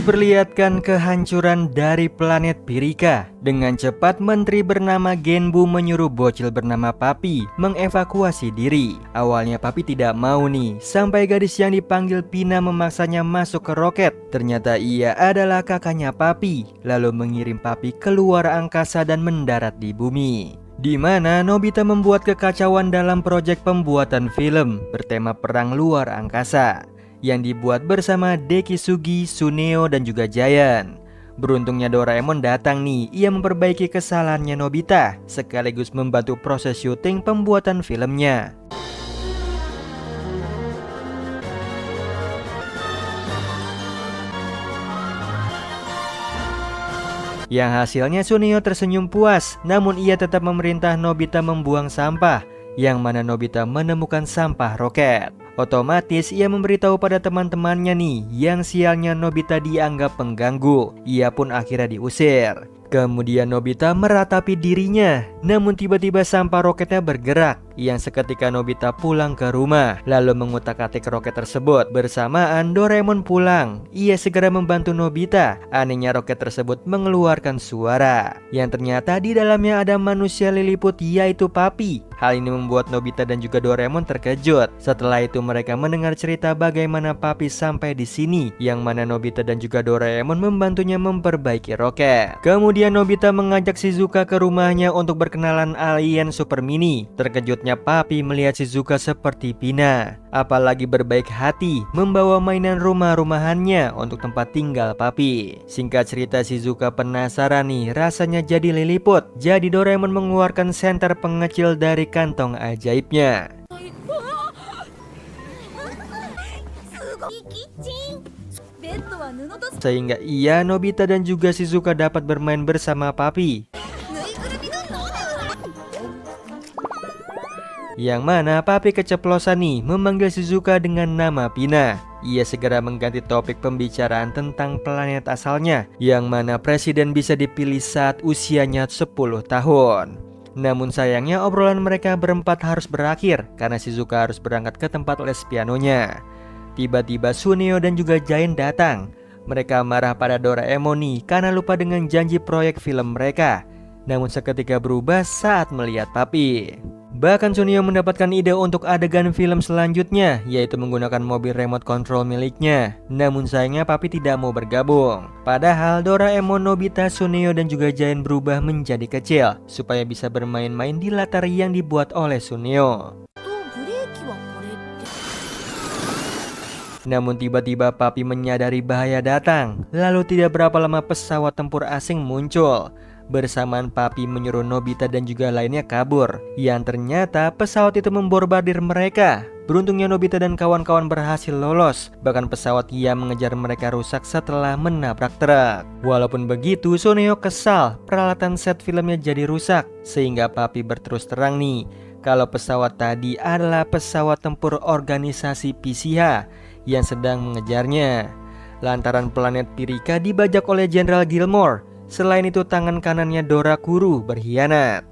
Diperlihatkan kehancuran dari planet Pirika. Dengan cepat menteri bernama Genbu menyuruh bocil bernama Papi mengevakuasi diri. Awalnya Papi tidak mau nih, sampai gadis yang dipanggil Pina memaksanya masuk ke roket. Ternyata ia adalah kakaknya Papi, lalu mengirim Papi keluar angkasa dan mendarat di bumi. Di mana Nobita membuat kekacauan dalam proyek pembuatan film bertema perang luar angkasa yang dibuat bersama Dekisugi, Suneo, dan juga Giant. Beruntungnya Doraemon datang nih, ia memperbaiki kesalahannya Nobita sekaligus membantu proses syuting pembuatan filmnya. Yang hasilnya Suneo tersenyum puas, namun ia tetap memerintah Nobita membuang sampah, yang mana Nobita menemukan sampah roket. Otomatis ia memberitahu pada teman-temannya nih, yang sialnya Nobita dianggap pengganggu. Ia pun akhirnya diusir. Kemudian Nobita meratapi dirinya, namun tiba-tiba sampah roketnya bergerak. Yang seketika Nobita pulang ke rumah, lalu mengutak-atik roket tersebut. Bersamaan Doraemon pulang, ia segera membantu Nobita. Anehnya roket tersebut mengeluarkan suara, yang ternyata di dalamnya ada manusia liliput, yaitu Papi. Hal ini membuat Nobita dan juga Doraemon terkejut. Setelah itu mereka mendengar cerita bagaimana Papi sampai di sini, yang mana Nobita dan juga Doraemon membantunya memperbaiki roket. Kemudian Nobita mengajak Shizuka ke rumahnya untuk berkenalan alien super mini. Terkejutnya Papi melihat Shizuka seperti Pina, apalagi berbaik hati membawa mainan rumah-rumahannya untuk tempat tinggal Papi. Singkat cerita, Shizuka penasaran nih rasanya jadi liliput. Jadi Doraemon mengeluarkan senter pengecil dari kantong ajaibnya, sehingga ia, Nobita, dan juga Shizuka dapat bermain bersama Papi. Yang mana Papi keceplosan nih memanggil Shizuka dengan nama Pina. Ia segera mengganti topik pembicaraan tentang planet asalnya, yang mana presiden bisa dipilih saat usianya 10 tahun. Namun sayangnya obrolan mereka berempat harus berakhir karena Shizuka harus berangkat ke tempat les pianonya. Tiba-tiba Suneo dan juga Giant datang. Mereka marah pada Doraemon nih karena lupa dengan janji proyek film mereka. Namun seketika berubah saat melihat Papi. Bahkan Suneo mendapatkan ide untuk adegan film selanjutnya, yaitu menggunakan mobil remote control miliknya. Namun sayangnya Papi tidak mau bergabung. Padahal Doraemon, Nobita, Suneo, dan juga Giant berubah menjadi kecil supaya bisa bermain-main di latar yang dibuat oleh Suneo. Namun tiba-tiba Papi menyadari bahaya datang. Lalu tidak berapa lama pesawat tempur asing muncul. Bersamaan Papi menyuruh Nobita dan juga lainnya kabur, yang ternyata pesawat itu memborbardir mereka. Beruntungnya Nobita dan kawan-kawan berhasil lolos. Bahkan pesawat yang mengejar mereka rusak setelah menabrak truk. Walaupun begitu, Suneo kesal peralatan set filmnya jadi rusak, sehingga Papi berterus terang nih kalau pesawat tadi adalah pesawat tempur organisasi PCH yang sedang mengejarnya. Lantaran planet Pirika dibajak oleh Jenderal Gilmore. Selain itu tangan kanannya Dorakuru berkhianat.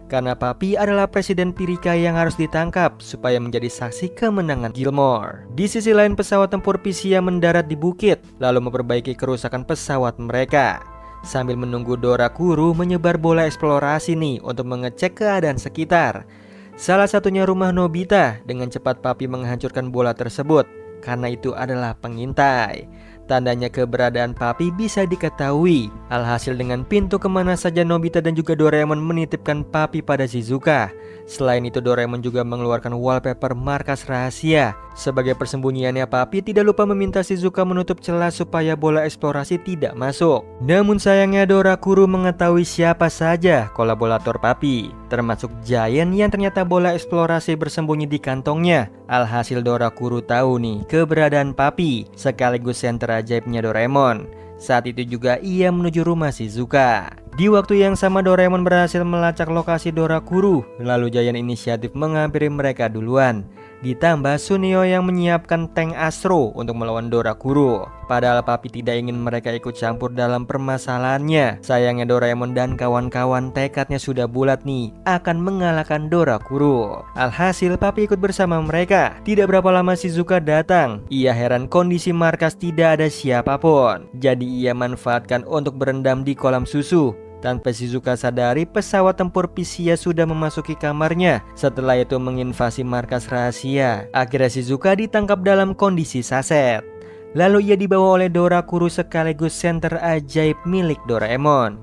Karena Papi adalah presiden Pirika yang harus ditangkap supaya menjadi saksi kemenangan Gilmore. Di sisi lain pesawat tempur Pisia mendarat di bukit, lalu memperbaiki kerusakan pesawat mereka. Sambil menunggu Dorakuru menyebar bola eksplorasi nih untuk mengecek keadaan sekitar. Salah satunya rumah Nobita. Dengan cepat Papi menghancurkan bola tersebut, karena itu adalah pengintai. Tandanya keberadaan Papi bisa diketahui. Alhasil dengan pintu kemana saja Nobita dan juga Doraemon menitipkan Papi pada Shizuka. Selain itu Doraemon juga mengeluarkan wallpaper markas rahasia. Sebagai persembunyiannya Papi tidak lupa meminta Shizuka menutup celah supaya bola eksplorasi tidak masuk. Namun sayangnya Dorakuru mengetahui siapa saja kolaborator Papi, termasuk Giant yang ternyata bola eksplorasi bersembunyi di kantongnya. Alhasil Dorakuru tahu nih keberadaan Papi sekaligus senter ajaibnya Doraemon. Saat itu juga ia menuju rumah Shizuka. Di waktu yang sama Doraemon berhasil melacak lokasi Dorakuru. Lalu Giant inisiatif menghampiri mereka duluan. Ditambah Sunio yang menyiapkan tank Astro untuk melawan Dorakuro. Padahal Papi tidak ingin mereka ikut campur dalam permasalahannya. Sayangnya Doraemon dan kawan-kawan tekadnya sudah bulat nih, akan mengalahkan Dorakuro. Alhasil Papi ikut bersama mereka. Tidak berapa lama Shizuka datang. Ia heran kondisi markas tidak ada siapapun. Jadi ia manfaatkan untuk berendam di kolam susu. Tanpa Shizuka sadari, pesawat tempur Pisia sudah memasuki kamarnya. Setelah itu menginvasi markas rahasia. Akhirnya Shizuka ditangkap dalam kondisi saset. Lalu ia dibawa oleh Dorakuro sekaligus senter ajaib milik Doraemon,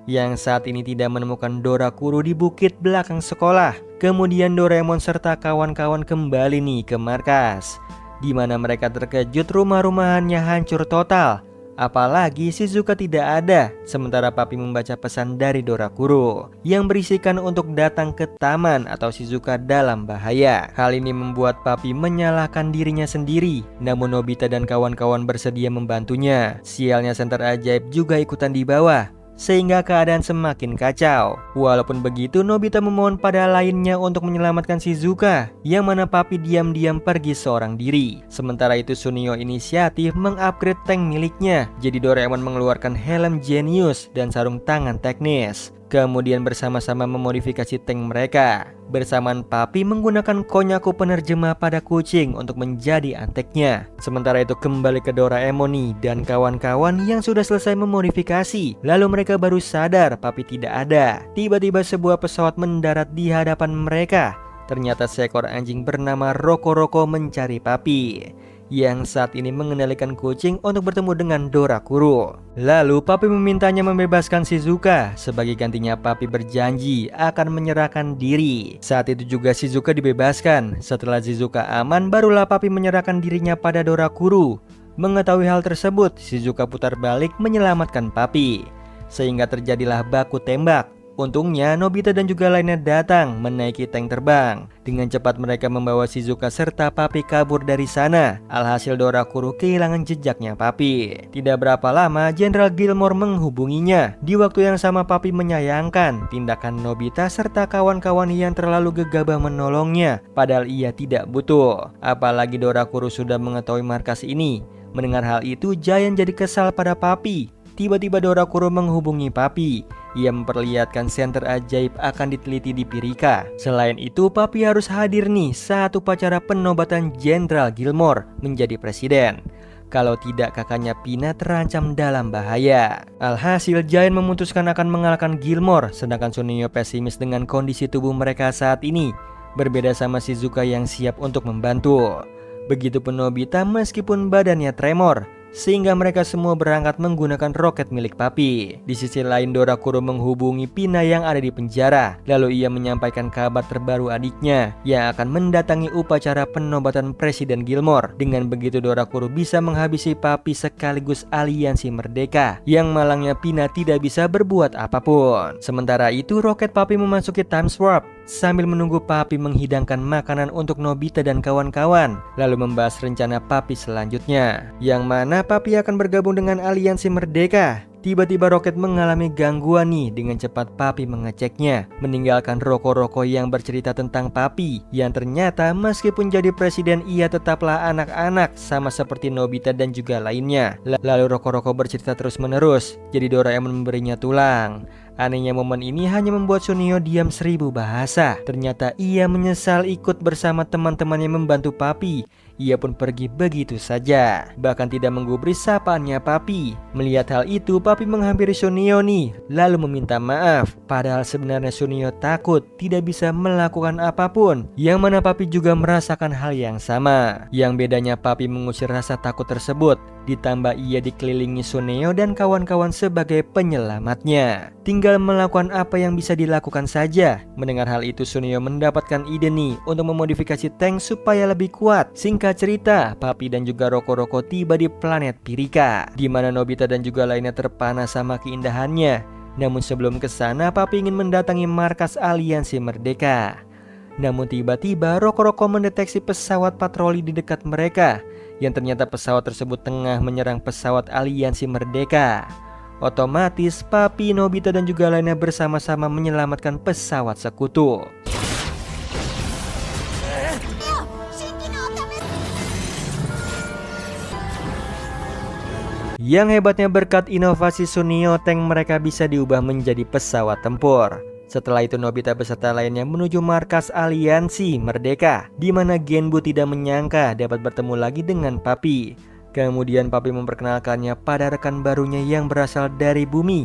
yang saat ini tidak menemukan Dorakuro di bukit belakang sekolah. Kemudian Doraemon serta kawan-kawan kembali nih ke markas, di mana mereka terkejut rumah-rumahannya hancur total. Apalagi Shizuka tidak ada, sementara Papi membaca pesan dari Dorakuro yang berisikan untuk datang ke taman atau Shizuka dalam bahaya. Hal ini membuat Papi menyalahkan dirinya sendiri, namun Nobita dan kawan-kawan bersedia membantunya. Sialnya senter ajaib juga ikutan di bawah, sehingga keadaan semakin kacau. Walaupun begitu, Nobita memohon pada lainnya untuk menyelamatkan Shizuka, yang mana Papi diam-diam pergi seorang diri. Sementara itu Sunio inisiatif mengupgrade tank miliknya. Jadi Doraemon mengeluarkan helm jenius dan sarung tangan teknis. Kemudian bersama-sama memodifikasi tank mereka. Bersamaan Papi menggunakan Konyaku penerjemah pada kucing untuk menjadi anteknya. Sementara itu kembali ke Doraemon nih dan kawan-kawan yang sudah selesai memodifikasi. Lalu mereka baru sadar Papi tidak ada. Tiba-tiba sebuah pesawat mendarat di hadapan mereka. Ternyata seekor anjing bernama Roko-Roko mencari Papi, yang saat ini mengendalikan kucing untuk bertemu dengan Dorakuro. Lalu Papi memintanya membebaskan Shizuka. Sebagai gantinya Papi berjanji akan menyerahkan diri. Saat itu juga Shizuka dibebaskan. Setelah Shizuka aman, barulah Papi menyerahkan dirinya pada Dorakuro. Mengetahui hal tersebut, Shizuka putar balik menyelamatkan Papi, sehingga terjadilah baku tembak. Untungnya Nobita dan juga lainnya datang menaiki tank terbang. Dengan cepat mereka membawa Shizuka serta Papi kabur dari sana. Alhasil Dorakuro kehilangan jejaknya Papi. Tidak berapa lama Jenderal Gilmore menghubunginya. Di waktu yang sama Papi menyayangkan tindakan Nobita serta kawan-kawan yang terlalu gegabah menolongnya, padahal ia tidak butuh. Apalagi Dorakuro sudah mengetahui markas ini. Mendengar hal itu, Giant jadi kesal pada Papi. Tiba-tiba Dorakuro menghubungi Papi. Ia memperlihatkan senter ajaib akan diteliti di Pirika. Selain itu, Papi harus hadir nih saat upacara penobatan Jenderal Gilmore menjadi presiden. Kalau tidak, kakaknya Pina terancam dalam bahaya. Alhasil, Giant memutuskan akan mengalahkan Gilmore, sedangkan Sunio pesimis dengan kondisi tubuh mereka saat ini. Berbeda sama Shizuka yang siap untuk membantu. Begitupun Nobita meskipun badannya tremor, sehingga mereka semua berangkat menggunakan roket milik Papi. Di sisi lain Dorakuro menghubungi Pina yang ada di penjara. Lalu ia menyampaikan kabar terbaru adiknya yang akan mendatangi upacara penobatan Presiden Gilmore. Dengan begitu Dorakuro bisa menghabisi Papi sekaligus aliansi Merdeka, yang malangnya Pina tidak bisa berbuat apapun. Sementara itu roket Papi memasuki time warp sambil menunggu Papi menghidangkan makanan untuk Nobita dan kawan-kawan, lalu membahas rencana Papi selanjutnya, yang mana Papi akan bergabung dengan aliansi Merdeka. Tiba-tiba roket mengalami gangguan nih. Dengan cepat Papi mengeceknya, meninggalkan Roko-Roko yang bercerita tentang Papi, yang ternyata meskipun jadi presiden ia tetaplah anak-anak sama seperti Nobita dan juga lainnya. Lalu Roko-Roko bercerita terus-menerus, jadi Doraemon memberinya tulang. Anehnya momen ini hanya membuat Sunio diam 1000 bahasa. Ternyata ia menyesal ikut bersama teman-temannya membantu Papi. Ia pun pergi begitu saja, bahkan tidak menggubris sapaannya Papi. Melihat hal itu, Papi menghampiri Sunio nih, lalu meminta maaf. Padahal sebenarnya Sunio takut tidak bisa melakukan apapun, yang mana Papi juga merasakan hal yang sama. Yang bedanya Papi mengusir rasa takut tersebut, ditambah ia dikelilingi Suneo dan kawan-kawan sebagai penyelamatnya. Tinggal melakukan apa yang bisa dilakukan saja. Mendengar hal itu, Suneo mendapatkan ide nih untuk memodifikasi tank supaya lebih kuat. Singkat cerita, Papi dan juga Roko-Roko tiba di planet Pirika, di mana Nobita dan juga lainnya terpana sama keindahannya. Namun sebelum ke sana, Papi ingin mendatangi markas aliansi Merdeka. Namun tiba-tiba Roko-Roko mendeteksi pesawat patroli di dekat mereka, yang ternyata pesawat tersebut tengah menyerang pesawat aliansi Merdeka. Otomatis Papi, Nobita dan juga lainnya bersama-sama menyelamatkan pesawat sekutu. Yang hebatnya berkat inovasi Sunio, tank mereka bisa diubah menjadi pesawat tempur. Setelah itu Nobita beserta lainnya menuju markas aliansi Merdeka, di mana Genbu tidak menyangka dapat bertemu lagi dengan Papi. Kemudian Papi memperkenalkannya pada rekan barunya yang berasal dari bumi,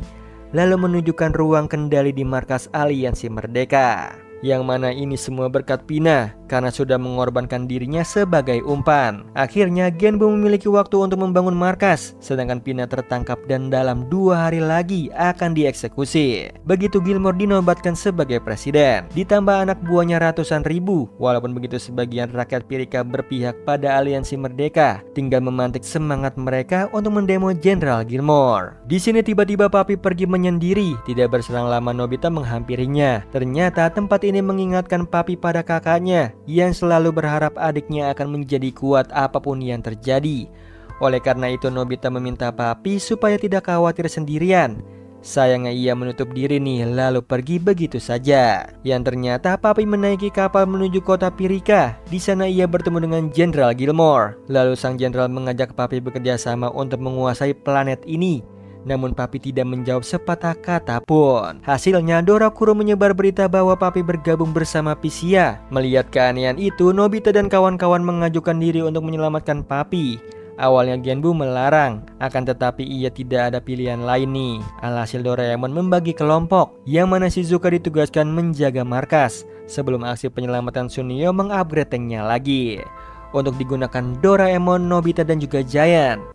lalu menunjukkan ruang kendali di markas aliansi Merdeka. Yang mana ini semua berkat Pina karena sudah mengorbankan dirinya sebagai umpan. Akhirnya Genbu memiliki waktu untuk membangun markas, sedangkan Pina tertangkap dan dalam 2 hari lagi akan dieksekusi. Begitu Gilmore dinobatkan sebagai presiden, ditambah anak buahnya ratusan ribu. Walaupun begitu sebagian rakyat Pirika berpihak pada aliansi Merdeka, tinggal memantik semangat mereka untuk mendemo Jenderal Gilmore. Di sini tiba-tiba Papi pergi menyendiri, tidak berselang lama Nobita menghampirinya. Ternyata tempat ini mengingatkan Papi pada kakaknya yang selalu berharap adiknya akan menjadi kuat apapun yang terjadi. Oleh karena itu Nobita meminta Papi supaya tidak khawatir sendirian. Sayangnya ia menutup diri nih lalu pergi begitu saja. Yang ternyata Papi menaiki kapal menuju kota Pirika. Di sana ia bertemu dengan Jenderal Gilmore. Lalu sang jenderal mengajak Papi bekerja sama untuk menguasai planet ini. Namun Papi tidak menjawab sepatah kata pun. Hasilnya Dorakuro menyebar berita bahwa Papi bergabung bersama Pisia. Melihat keanehan itu, Nobita dan kawan-kawan mengajukan diri untuk menyelamatkan Papi. Awalnya Genbu melarang, akan tetapi ia tidak ada pilihan lain nih. Alhasil Doraemon membagi kelompok, yang mana Shizuka ditugaskan menjaga markas sebelum aksi penyelamatan Sunio mengupgrade tanknya lagi untuk digunakan Doraemon, Nobita dan juga Giant.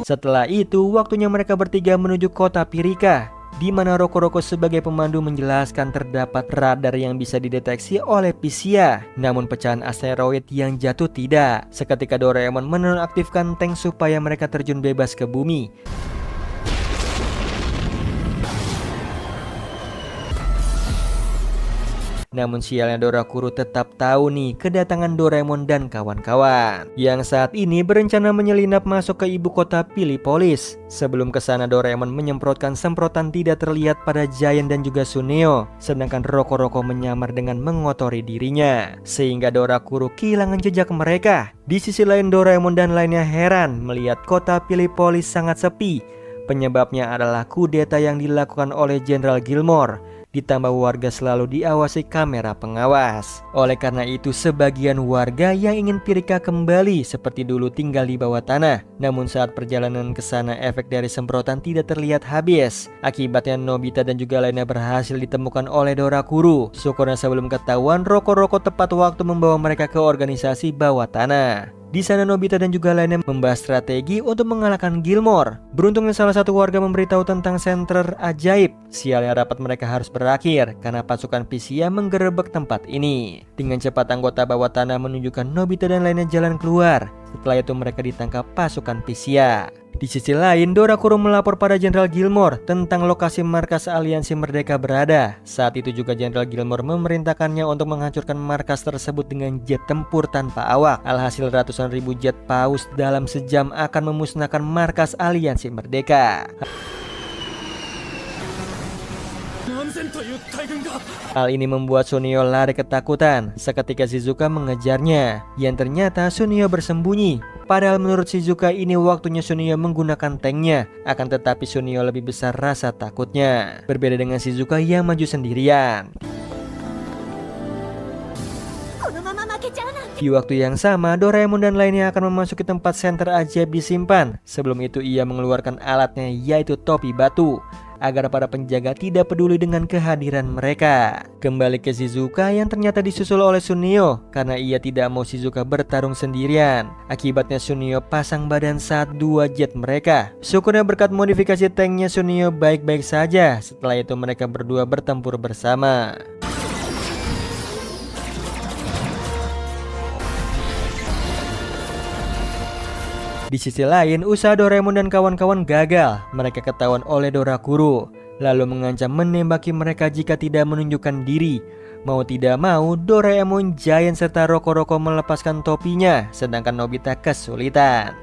Setelah itu, waktunya mereka bertiga menuju kota Pirika, di mana Rokoroko sebagai pemandu menjelaskan terdapat radar yang bisa dideteksi oleh Pisia, namun pecahan asteroid yang jatuh tidak. Seketika Doraemon menonaktifkan tank supaya mereka terjun bebas ke bumi. Namun sialnya Dorakuro tetap tahu nih kedatangan Doraemon dan kawan-kawan yang saat ini berencana menyelinap masuk ke ibu kota Pilipolis. Sebelum kesana Doraemon menyemprotkan semprotan tidak terlihat pada Giant dan juga Suneo, sedangkan Rokoroko menyamar dengan mengotori dirinya sehingga Dorakuro kehilangan jejak mereka. Di sisi lain Doraemon dan lainnya heran melihat kota Pilipolis sangat sepi. Penyebabnya adalah kudeta yang dilakukan oleh Jenderal Gilmore. Ditambah warga selalu diawasi kamera pengawas. Oleh karena itu sebagian warga yang ingin Pirika kembali seperti dulu tinggal di bawah tanah. Namun saat perjalanan ke sana efek dari semprotan tidak terlihat habis. Akibatnya Nobita dan juga lainnya berhasil ditemukan oleh Dorakuro. Syukurnya sebelum ketahuan Rokoroko tepat waktu membawa mereka ke organisasi bawah tanah. Di sana Nobita dan juga lainnya membahas strategi untuk mengalahkan Gilmore. Beruntungnya salah satu warga memberitahu tentang senter ajaib. Sialnya rapat mereka harus berakhir karena pasukan Pisia menggerebek tempat ini. Dengan cepat anggota bawah tanah menunjukkan Nobita dan lainnya jalan keluar. Setelah itu mereka ditangkap pasukan Pisia. Di sisi lain, Dorakuro melapor pada Jenderal Gilmore tentang lokasi markas aliansi Merdeka berada. Saat itu juga Jenderal Gilmore memerintahkannya untuk menghancurkan markas tersebut dengan jet tempur tanpa awak. Alhasil ratusan ribu jet paus dalam sejam akan memusnahkan markas aliansi Merdeka. Hal ini membuat Sunio lari ketakutan. Seketika Shizuka mengejarnya, yang ternyata Sunio bersembunyi. Padahal menurut Shizuka ini waktunya Sunio menggunakan tanknya. Akan tetapi Sunio lebih besar rasa takutnya. Berbeda dengan Shizuka yang maju sendirian. Di waktu yang sama, Doraemon dan lainnya akan memasuki tempat senter ajaib disimpan. Sebelum itu ia mengeluarkan alatnya yaitu topi batu, agar para penjaga tidak peduli dengan kehadiran mereka. Kembali ke Shizuka yang ternyata disusul oleh Sunio karena ia tidak mau Shizuka bertarung sendirian. Akibatnya Sunio pasang badan saat 2 jet mereka. Syukurnya berkat modifikasi tanknya Sunio baik-baik saja. Setelah itu mereka berdua bertempur bersama. Di sisi lain, usaha Doraemon dan kawan-kawan gagal. Mereka ketahuan oleh Dorakuro, lalu mengancam menembaki mereka jika tidak menunjukkan diri. Mau tidak mau, Doraemon, Giant serta Rokoroko melepaskan topinya, sedangkan Nobita kesulitan.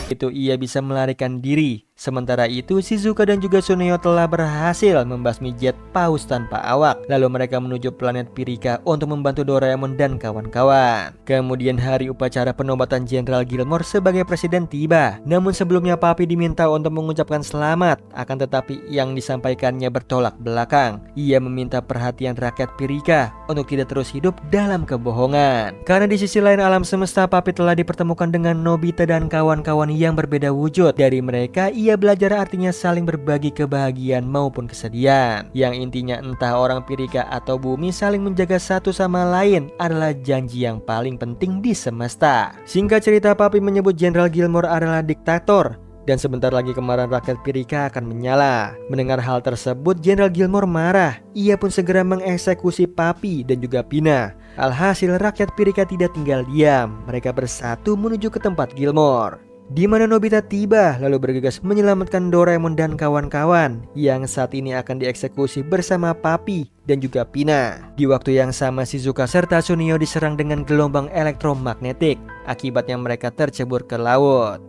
Itu ia bisa melarikan diri. Sementara itu, Shizuka dan juga Tsuneo telah berhasil membasmi jet paus tanpa awak. Lalu mereka menuju planet Pirika untuk membantu Doraemon dan kawan-kawan. Kemudian hari upacara penobatan Jenderal Gilmore sebagai presiden tiba. Namun sebelumnya Papi diminta untuk mengucapkan selamat, akan tetapi yang disampaikannya bertolak belakang. Ia meminta perhatian rakyat Pirika untuk tidak terus hidup dalam kebohongan. Karena di sisi lain alam semesta, Papi telah dipertemukan dengan Nobita dan kawan-kawan yang berbeda wujud. Dari mereka, ia belajar artinya saling berbagi kebahagiaan maupun kesedihan. Yang intinya entah orang Pirika atau bumi, saling menjaga satu sama lain adalah janji yang paling penting di semesta. Singkat cerita, Papi menyebut Jenderal Gilmore adalah diktator dan sebentar lagi kemarahan rakyat Pirika akan menyala. Mendengar hal tersebut, Jenderal Gilmore marah. Ia pun segera mengeksekusi Papi dan juga Pina. Alhasil rakyat Pirika tidak tinggal diam. Mereka bersatu menuju ke tempat Gilmore, di mana Nobita tiba lalu bergegas menyelamatkan Doraemon dan kawan-kawan yang saat ini akan dieksekusi bersama Papi dan juga Pina. Di waktu yang sama, Shizuka serta Tsuneo diserang dengan gelombang elektromagnetik. Akibatnya mereka tercebur ke laut.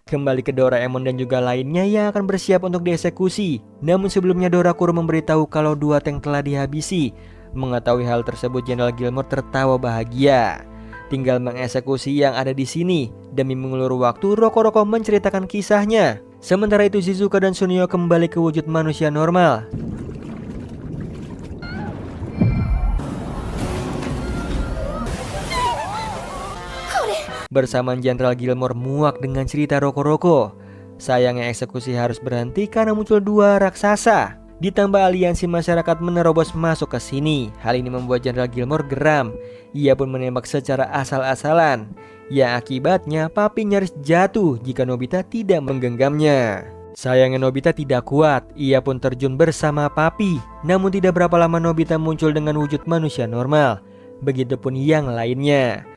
Kembali ke Doraemon dan juga lainnya yang akan bersiap untuk dieksekusi. Namun sebelumnya Dorakuro memberitahu kalau dua tank telah dihabisi. Mengetahui hal tersebut, Jenderal Gilmore tertawa bahagia. Tinggal mengeksekusi yang ada di sini. Demi mengulur waktu, Roko-Roko menceritakan kisahnya. Sementara itu Shizuka dan Tsuneo kembali ke wujud manusia normal. Bersamaan Jenderal Gilmore muak dengan cerita Roko-Roko. Sayangnya eksekusi harus berhenti karena muncul dua raksasa. Ditambah aliansi masyarakat menerobos masuk ke sini. Hal ini membuat Jenderal Gilmore geram. Ia pun menembak secara asal-asalan. Ya akibatnya Papi nyaris jatuh jika Nobita tidak menggenggamnya. Sayangnya Nobita tidak kuat. Ia pun terjun bersama Papi. Namun tidak berapa lama Nobita muncul dengan wujud manusia normal. Begitupun yang lainnya.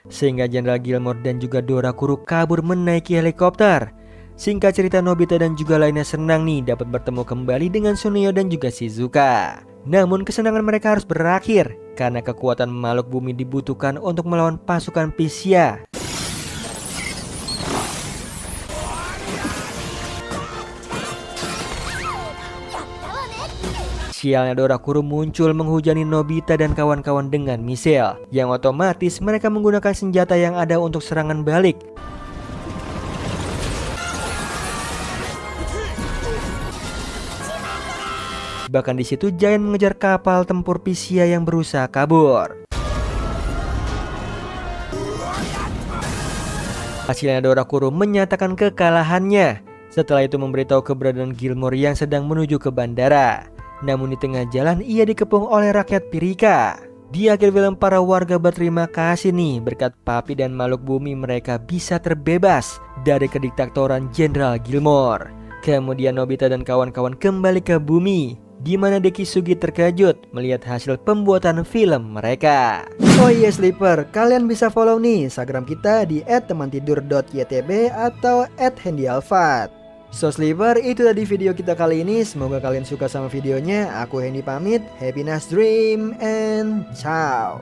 Sehingga Jenderal Gilmore dan juga Dorakuro kabur menaiki helikopter. Singkat cerita, Nobita dan juga lainnya senang nih dapat bertemu kembali dengan Tsuneo dan juga Shizuka. Namun kesenangan mereka harus berakhir karena kekuatan makhluk bumi dibutuhkan untuk melawan pasukan Pisia. Sialnya Dorakuro muncul menghujani Nobita dan kawan-kawan dengan misil, yang otomatis mereka menggunakan senjata yang ada untuk serangan balik. Bahkan di situ Giant mengejar kapal tempur Pisia yang berusaha kabur. Hasilnya Dorakuro menyatakan kekalahannya. Setelah itu memberitahu keberadaan Gilmore yang sedang menuju ke bandara. Namun di tengah jalan ia dikepung oleh rakyat Pirika. Di akhir film para warga berterima kasih nih berkat Papi dan makhluk bumi mereka bisa terbebas dari kediktatoran Jenderal Gilmore. Kemudian Nobita dan kawan-kawan kembali ke bumi, di mana Deki Sugi terkejut melihat hasil pembuatan film mereka. Oh iya Sleeper, kalian bisa follow nih Instagram kita di @temantidur.ytb atau @handyalfat. So Sleeper, itu tadi video kita kali ini. Semoga kalian suka sama videonya. Aku Hendy pamit. Happy nice dream and ciao.